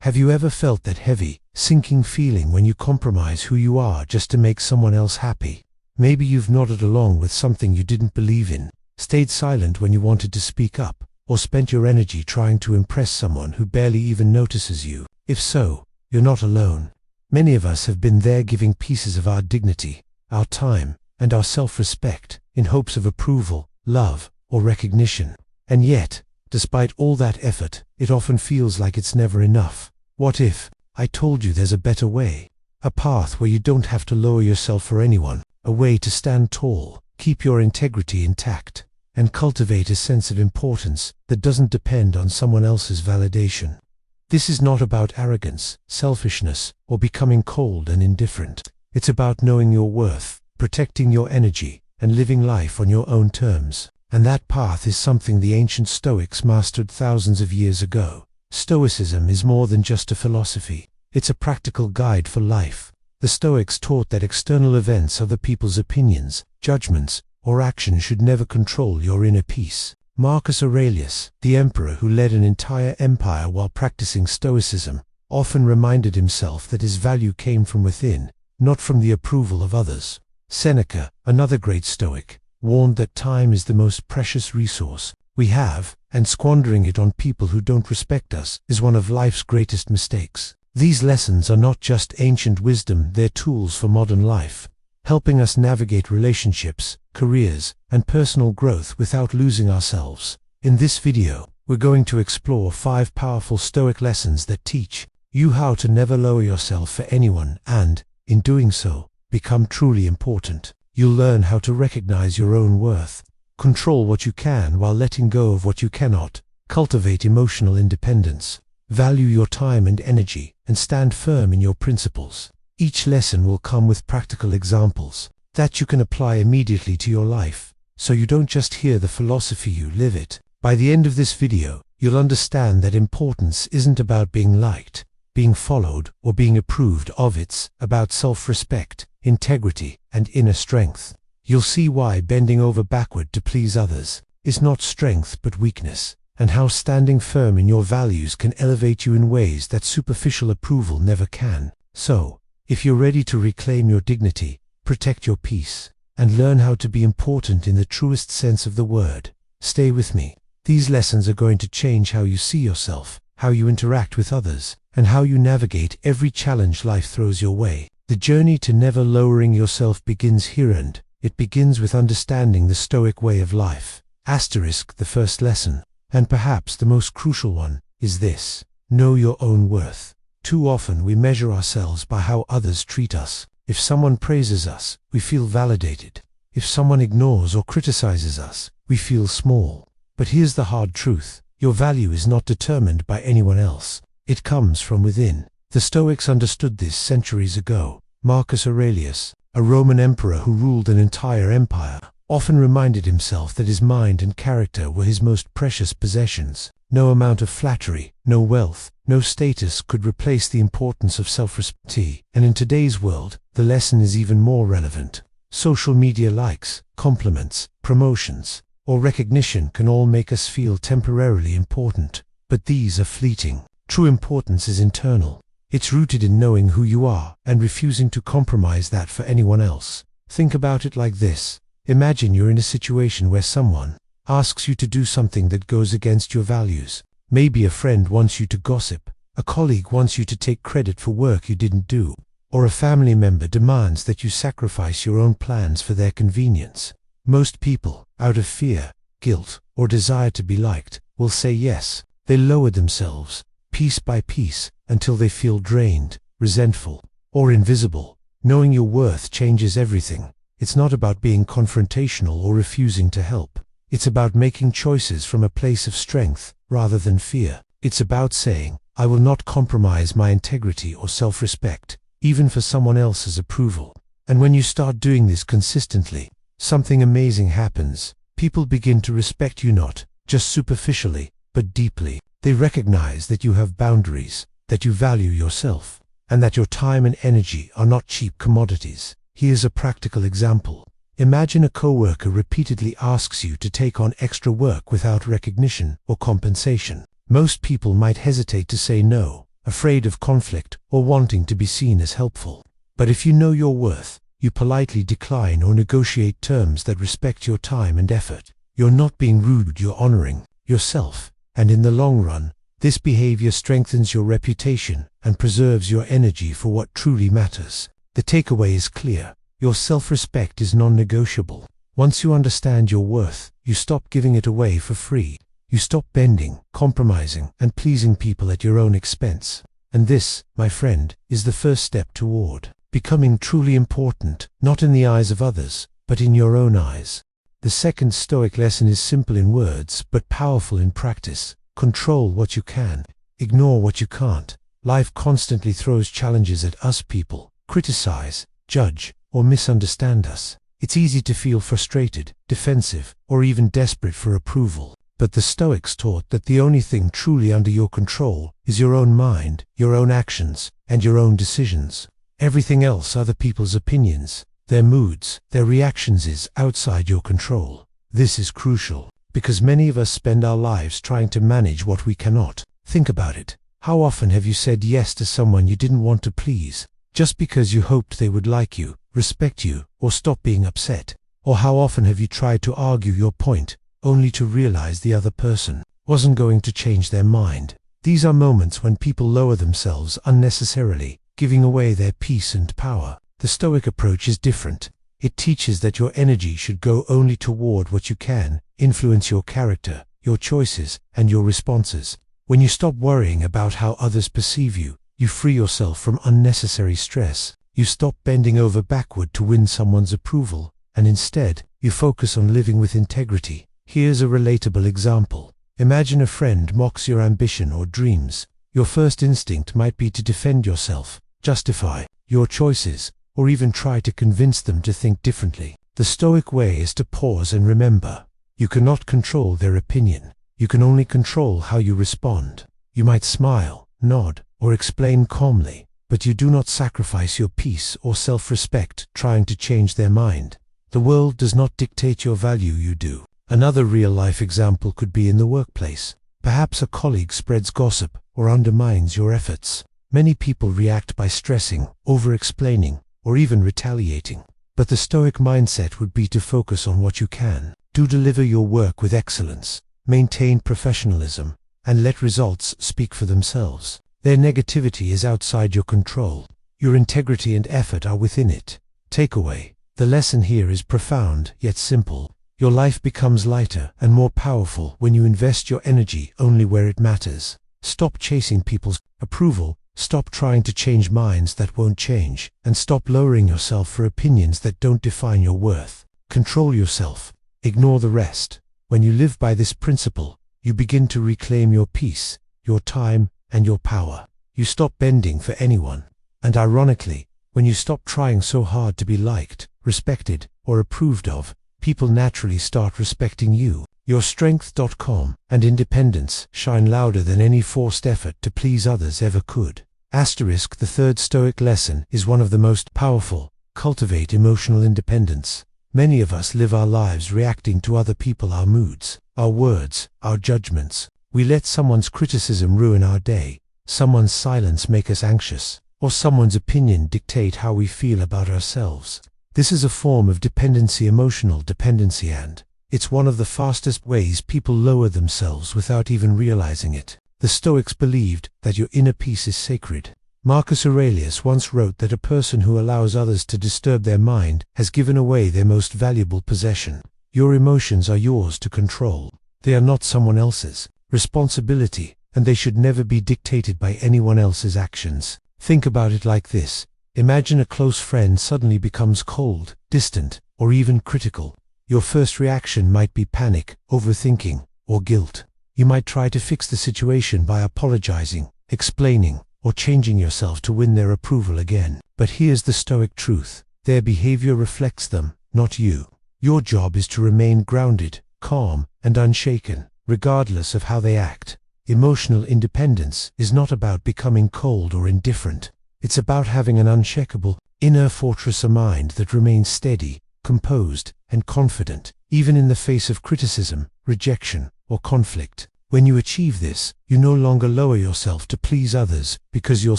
Have you ever felt that heavy, sinking feeling when you compromise who you are just to make someone else happy? Maybe you've nodded along with something you didn't believe in, stayed silent when you wanted to speak up, or spent your energy trying to impress someone who barely even notices you. If so, you're not alone. Many of us have been there, giving pieces of our dignity, our time, and our self-respect in hopes of approval, love, or recognition. And yet, despite all that effort, it often feels like it's never enough. What if I told you there's a better way? A path where you don't have to lower yourself for anyone, a way to stand tall, keep your integrity intact, and cultivate a sense of importance that doesn't depend on someone else's validation. This is not about arrogance, selfishness, or becoming cold and indifferent. It's about knowing your worth, protecting your energy, and living life on your own terms. And that path is something the ancient Stoics mastered thousands of years ago. Stoicism is more than just a philosophy. It's a practical guide for life. The Stoics taught that external events, other people's opinions, judgments, or actions should never control your inner peace. Marcus Aurelius, the emperor who led an entire empire while practicing Stoicism, often reminded himself that his value came from within, not from the approval of others. Seneca, another great Stoic, warned that time is the most precious resource we have, and squandering it on people who don't respect us is one of life's greatest mistakes. These lessons are not just ancient wisdom, they're tools for modern life, helping us navigate relationships, careers, and personal growth without losing ourselves. In this video, we're going to explore 5 powerful Stoic lessons that teach you how to never lower yourself for anyone and, in doing so, become truly important. You'll learn how to recognize your own worth, control what you can while letting go of what you cannot, cultivate emotional independence, value your time and energy, and stand firm in your principles. Each lesson will come with practical examples that you can apply immediately to your life, so you don't just hear the philosophy, you live it. By the end of this video, you'll understand that importance isn't about being liked, being followed, or being approved of. It's about self-respect, integrity, and inner strength. You'll see why bending over backward to please others is not strength but weakness, and how standing firm in your values can elevate you in ways that superficial approval never can. So, if you're ready to reclaim your dignity, protect your peace, and learn how to be important in the truest sense of the word, stay with me. These lessons are going to change how you see yourself, how you interact with others, and how you navigate every challenge life throws your way. The journey to never lowering yourself begins here, and it begins with understanding the Stoic way of life. The first lesson, and perhaps the most crucial one, is this: know your own worth. Too often we measure ourselves by how others treat us. If someone praises us, we feel validated. If someone ignores or criticizes us, we feel small. But here's the hard truth: your value is not determined by anyone else. It comes from within. The Stoics understood this centuries ago. Marcus Aurelius, a Roman emperor who ruled an entire empire, often reminded himself that his mind and character were his most precious possessions. No amount of flattery, no wealth, no status could replace the importance of self-respect. And in today's world, the lesson is even more relevant. Social media likes, compliments, promotions, or recognition can all make us feel temporarily important, but these are fleeting. True importance is internal. It's rooted in knowing who you are and refusing to compromise that for anyone else. Think about it like this. Imagine you're in a situation where someone asks you to do something that goes against your values. Maybe a friend wants you to gossip, a colleague wants you to take credit for work you didn't do, or a family member demands that you sacrifice your own plans for their convenience. Most people, out of fear, guilt, or desire to be liked, will say yes. They lower themselves, piece by piece, until they feel drained, resentful, or invisible. Knowing your worth changes everything. It's not about being confrontational or refusing to help. It's about making choices from a place of strength rather than fear. It's about saying, I will not compromise my integrity or self-respect, even for someone else's approval. And when you start doing this consistently, something amazing happens. People begin to respect you not just superficially, but deeply. They recognize that you have boundaries, that you value yourself, and that your time and energy are not cheap commodities. Here's a practical example. Imagine a coworker repeatedly asks you to take on extra work without recognition or compensation. Most people might hesitate to say no, afraid of conflict, or wanting to be seen as helpful. But if you know your worth, you politely decline or negotiate terms that respect your time and effort. You're not being rude, you're honoring yourself. And in the long run, this behavior strengthens your reputation and preserves your energy for what truly matters. The takeaway is clear. Your self-respect is non-negotiable. Once you understand your worth, you stop giving it away for free. You stop bending, compromising, and pleasing people at your own expense. And this, my friend, is the first step toward becoming truly important, not in the eyes of others, but in your own eyes. The second Stoic lesson is simple in words, but powerful in practice. Control what you can, ignore what you can't. Life constantly throws challenges at us. People criticize, judge, or misunderstand us. It's easy to feel frustrated, defensive, or even desperate for approval. But the Stoics taught that the only thing truly under your control is your own mind, your own actions, and your own decisions. Everything else, other people's opinions, their moods, their reactions, is outside your control. This is crucial, because many of us spend our lives trying to manage what we cannot. Think about it. How often have you said yes to someone you didn't want to please, just because you hoped they would like you, respect you, or stop being upset? Or how often have you tried to argue your point, only to realize the other person wasn't going to change their mind? These are moments when people lower themselves unnecessarily, giving away their peace and power. The Stoic approach is different. It teaches that your energy should go only toward what you can influence: your character, your choices, and your responses. When you stop worrying about how others perceive you, you free yourself from unnecessary stress. You stop bending over backward to win someone's approval, and instead, you focus on living with integrity. Here's a relatable example. Imagine a friend mocks your ambition or dreams. Your first instinct might be to defend yourself, justify your choices, or even try to convince them to think differently. The Stoic way is to pause and remember. You cannot control their opinion. You can only control how you respond. You might smile, nod, or explain calmly, but you do not sacrifice your peace or self-respect trying to change their mind. The world does not dictate your value, you do. Another real-life example could be in the workplace. Perhaps a colleague spreads gossip or undermines your efforts. Many people react by stressing, over-explaining, or even retaliating. But the Stoic mindset would be to focus on what you can do: deliver your work with excellence, maintain professionalism, and let results speak for themselves. Their negativity is outside your control. Your integrity and effort are within it. Takeaway: the lesson here is profound, yet simple. Your life becomes lighter and more powerful when you invest your energy only where it matters. Stop chasing people's approval, stop trying to change minds that won't change, and stop lowering yourself for opinions that don't define your worth. Control yourself. Ignore the rest. When you live by this principle, you begin to reclaim your peace, your time, and your power. You stop bending for anyone. And ironically, when you stop trying so hard to be liked, respected, or approved of, people naturally start respecting you. Your strength.com and independence shine louder than any forced effort to please others ever could. Asterisk: the third Stoic lesson is one of the most powerful. Cultivate emotional independence. Many of us live our lives reacting to other people, our moods, our words, our judgments. We let someone's criticism ruin our day, someone's silence make us anxious, or someone's opinion dictate how we feel about ourselves. This is a form of dependency, emotional dependency, and it's one of the fastest ways people lower themselves without even realizing it. The Stoics believed that your inner peace is sacred. Marcus Aurelius once wrote that a person who allows others to disturb their mind has given away their most valuable possession. Your emotions are yours to control. They are not someone else's responsibility, and they should never be dictated by anyone else's actions. Think about it like this. Imagine a close friend suddenly becomes cold, distant, or even critical. Your first reaction might be panic, overthinking, or guilt. You might try to fix the situation by apologizing, explaining, or changing yourself to win their approval again. But here's the Stoic truth. Their behavior reflects them, not you. Your job is to remain grounded, calm, and unshaken, regardless of how they act. Emotional independence is not about becoming cold or indifferent. It's about having an unshakable, inner fortress, a mind that remains steady, composed, and confident, even in the face of criticism, rejection, or conflict. When you achieve this, you no longer lower yourself to please others because your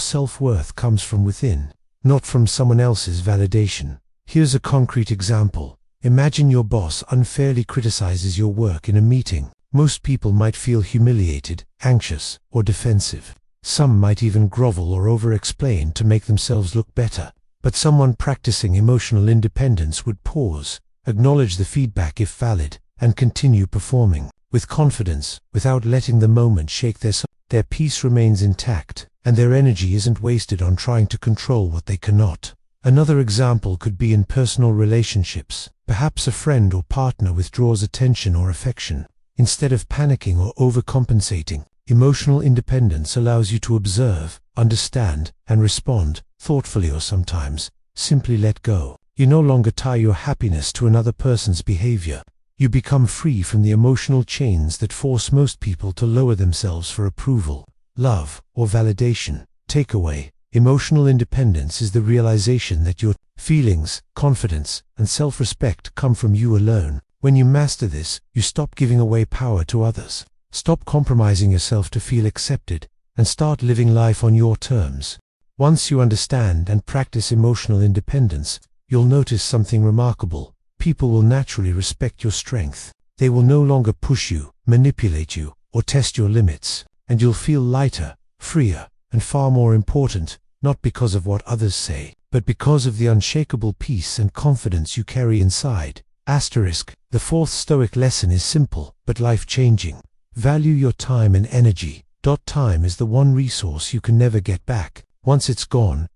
self-worth comes from within, not from someone else's validation. Here's a concrete example. Imagine your boss unfairly criticizes your work in a meeting. Most people might feel humiliated, anxious, or defensive. Some might even grovel or over-explain to make themselves look better. But someone practicing emotional independence would pause, acknowledge the feedback if valid, and continue performing with confidence, without letting the moment shake their soul. Their peace remains intact, and their energy isn't wasted on trying to control what they cannot. Another example could be in personal relationships. Perhaps a friend or partner withdraws attention or affection. Instead of panicking or overcompensating, emotional independence allows you to observe, understand, and respond thoughtfully, or sometimes simply let go. You no longer tie your happiness to another person's behavior. You become free from the emotional chains that force most people to lower themselves for approval, love, or validation. Takeaway: emotional independence is the realization that your feelings, confidence, and self-respect come from you alone. When you master this, you stop giving away power to others, stop compromising yourself to feel accepted, and start living life on your terms. Once you understand and practice emotional independence, you'll notice something remarkable. People will naturally respect your strength. They will no longer push you, manipulate you, or test your limits, and you'll feel lighter, freer, and far more important, not because of what others say, but because of the unshakable peace and confidence you carry inside. The fourth Stoic lesson is simple, but life-changing. Value your time and energy. Time is the one resource you can never get back. Once it's gone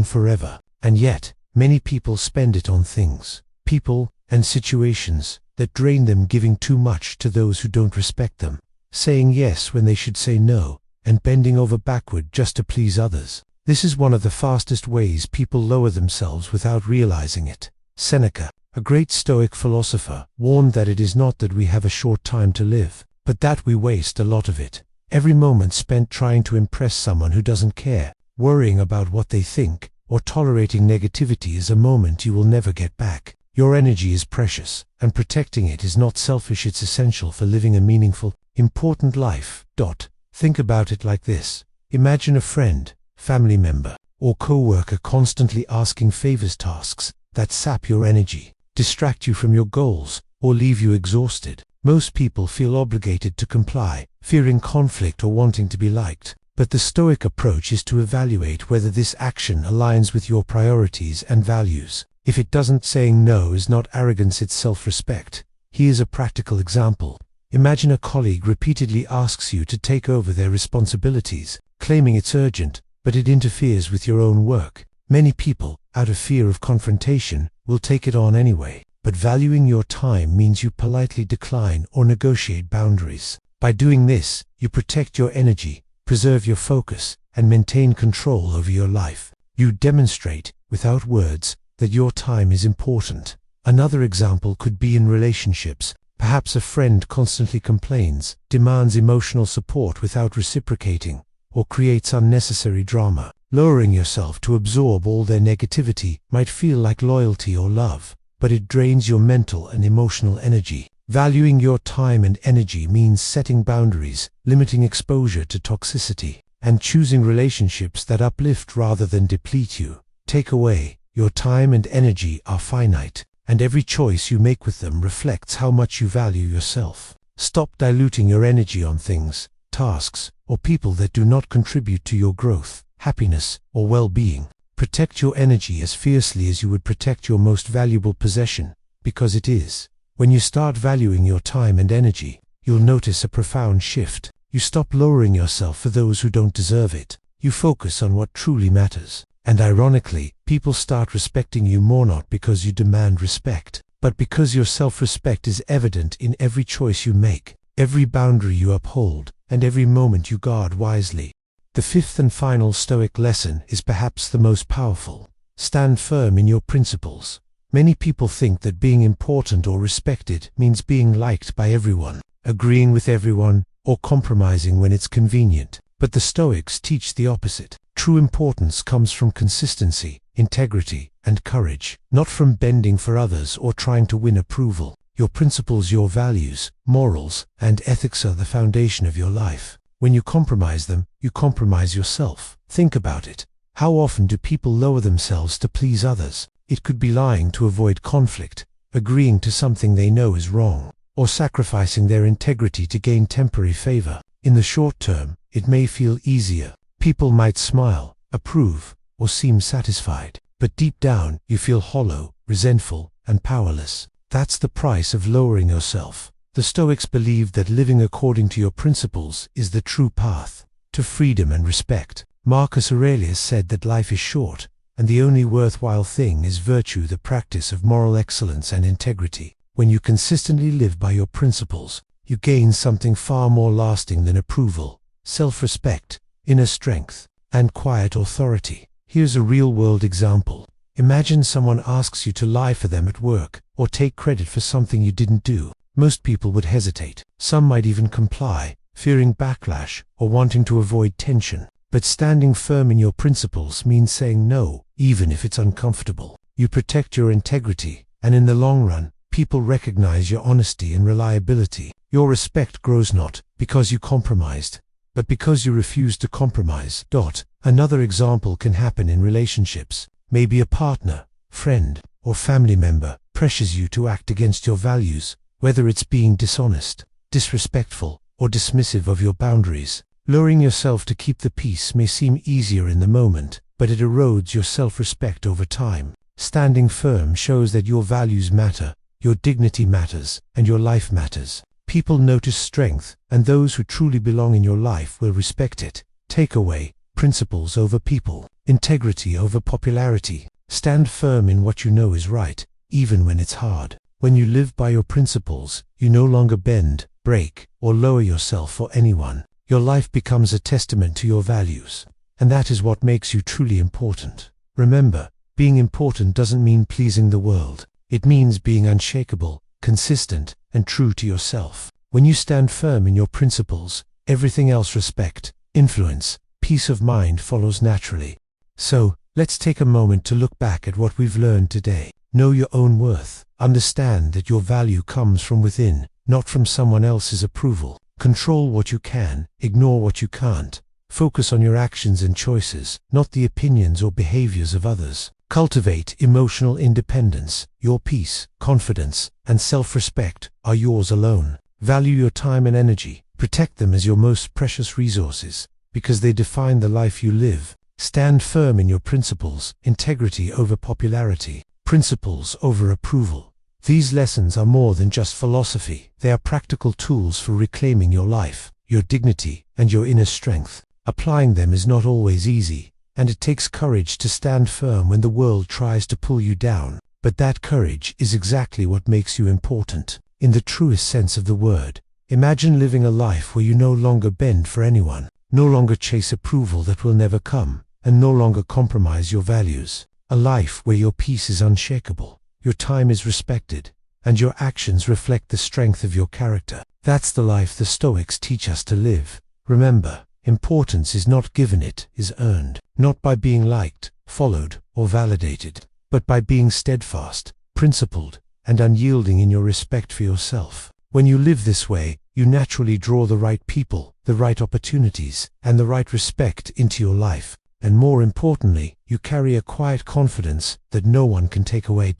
forever. And yet, many people spend it on things, people, and situations that drain them, giving too much to those who don't respect them, saying yes when they should say no, and bending over backward just to please others. This is one of the fastest ways people lower themselves without realizing it. Seneca, a great Stoic philosopher, warned that it is not that we have a short time to live, but that we waste a lot of it. Every moment spent trying to impress someone who doesn't care, worrying about what they think, or tolerating negativity is a moment you will never get back. Your energy is precious, and protecting it is not selfish, it's essential for living a meaningful, important life. Think about it like this. Imagine a friend, family member, or co-worker constantly asking favors, tasks that sap your energy, distract you from your goals, or leave you exhausted. Most people feel obligated to comply, fearing conflict or wanting to be liked. But the Stoic approach is to evaluate whether this action aligns with your priorities and values. If it doesn't, saying no is not arrogance, it's self-respect. Here's a practical example. Imagine a colleague repeatedly asks you to take over their responsibilities, claiming it's urgent, but it interferes with your own work. Many people, out of fear of confrontation, will take it on anyway. But valuing your time means you politely decline or negotiate boundaries. By doing this, you protect your energy, preserve your focus, and maintain control over your life. You demonstrate, without words, that your time is important. Another example could be in relationships. Perhaps a friend constantly complains, demands emotional support without reciprocating, or creates unnecessary drama. Lowering yourself to absorb all their negativity might feel like loyalty or love, but it drains your mental and emotional energy. Valuing your time and energy means setting boundaries, limiting exposure to toxicity, and choosing relationships that uplift rather than deplete you. Takeaway: your time and energy are finite, and every choice you make with them reflects how much you value yourself. Stop diluting your energy on things, tasks, or people that do not contribute to your growth, happiness, or well-being. Protect your energy as fiercely as you would protect your most valuable possession, because it is. When you start valuing your time and energy, you'll notice a profound shift. You stop lowering yourself for those who don't deserve it. You focus on what truly matters. And ironically, people start respecting you more, not because you demand respect, but because your self-respect is evident in every choice you make, every boundary you uphold, and every moment you guard wisely. The fifth and final Stoic lesson is perhaps the most powerful. Stand firm in your principles. Many people think that being important or respected means being liked by everyone, agreeing with everyone, or compromising when it's convenient. But the Stoics teach the opposite. True importance comes from consistency, integrity, and courage, not from bending for others or trying to win approval. Your principles, your values, morals, and ethics are the foundation of your life. When you compromise them, you compromise yourself. Think about it. How often do people lower themselves to please others? It could be lying to avoid conflict, agreeing to something they know is wrong, or sacrificing their integrity to gain temporary favor. In the short term, it may feel easier. People might smile, approve, or seem satisfied. But deep down, you feel hollow, resentful, and powerless. That's the price of lowering yourself. The Stoics believed that living according to your principles is the true path to freedom and respect. Marcus Aurelius said that life is short, and the only worthwhile thing is virtue, the practice of moral excellence and integrity. When you consistently live by your principles, you gain something far more lasting than approval: self-respect, inner strength, and quiet authority. Here's a real-world example. Imagine someone asks you to lie for them at work, or take credit for something you didn't do. Most people would hesitate. Some might even comply, fearing backlash or wanting to avoid tension. But standing firm in your principles means saying no, even if it's uncomfortable. You protect your integrity, and in the long run, people recognize your honesty and reliability. Your respect grows not because you compromised, but because you refuse to compromise. Another example can happen in relationships. Maybe a partner, friend, or family member pressures you to act against your values, whether it's being dishonest, disrespectful, or dismissive of your boundaries. Lowering yourself to keep the peace may seem easier in the moment, but it erodes your self-respect over time. Standing firm shows that your values matter, your dignity matters, and your life matters. People notice strength, and those who truly belong in your life will respect it. Takeaway: principles over people, integrity over popularity. Stand firm in what you know is right, even when it's hard. When you live by your principles, you no longer bend, break, or lower yourself for anyone. Your life becomes a testament to your values, and that is what makes you truly important. Remember, being important doesn't mean pleasing the world. It means being unshakable, consistent, and true to yourself. When you stand firm in your principles, everything else, respect, influence, peace of mind, follows naturally. So, let's take a moment to look back at what we've learned today. Know your own worth. Understand that your value comes from within, not from someone else's approval. Control what you can, ignore what you can't. Focus on your actions and choices, not the opinions or behaviors of others. Cultivate emotional independence. Your peace, confidence, and self-respect are yours alone. Value your time and energy. Protect them as your most precious resources, because they define the life you live. Stand firm in your principles, integrity over popularity, principles over approval. These lessons are more than just philosophy. They are practical tools for reclaiming your life, your dignity, and your inner strength. Applying them is not always easy, and it takes courage to stand firm when the world tries to pull you down. But that courage is exactly what makes you important. In the truest sense of the word, imagine living a life where you no longer bend for anyone, no longer chase approval that will never come, and no longer compromise your values. A life where your peace is unshakable, your time is respected, and your actions reflect the strength of your character. That's the life the Stoics teach us to live. Remember, importance is not given, it is earned, not by being liked, followed, or validated, but by being steadfast, principled, and unyielding in your respect for yourself. When you live this way, you naturally draw the right people, the right opportunities, and the right respect into your life. And more importantly, you carry a quiet confidence that no one can take away.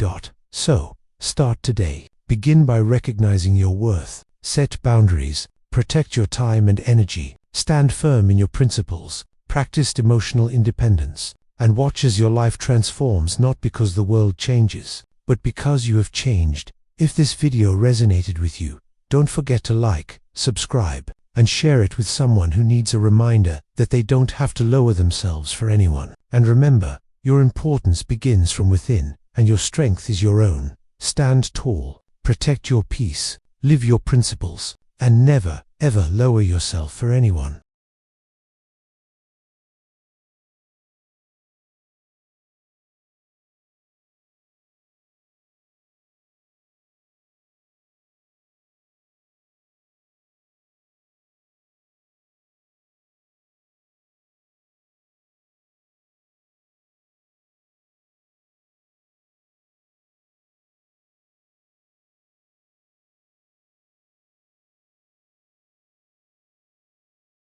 So, start today. Begin by recognizing your worth. Set boundaries. Protect your time and energy. Stand firm in your principles. Practice emotional independence. And watch as your life transforms, not because the world changes, but because you have changed. If this video resonated with you, don't forget to like, subscribe, and share it with someone who needs a reminder that they don't have to lower themselves for anyone. And remember, your importance begins from within, and your strength is your own. Stand tall, protect your peace, live your principles, and never, ever lower yourself for anyone.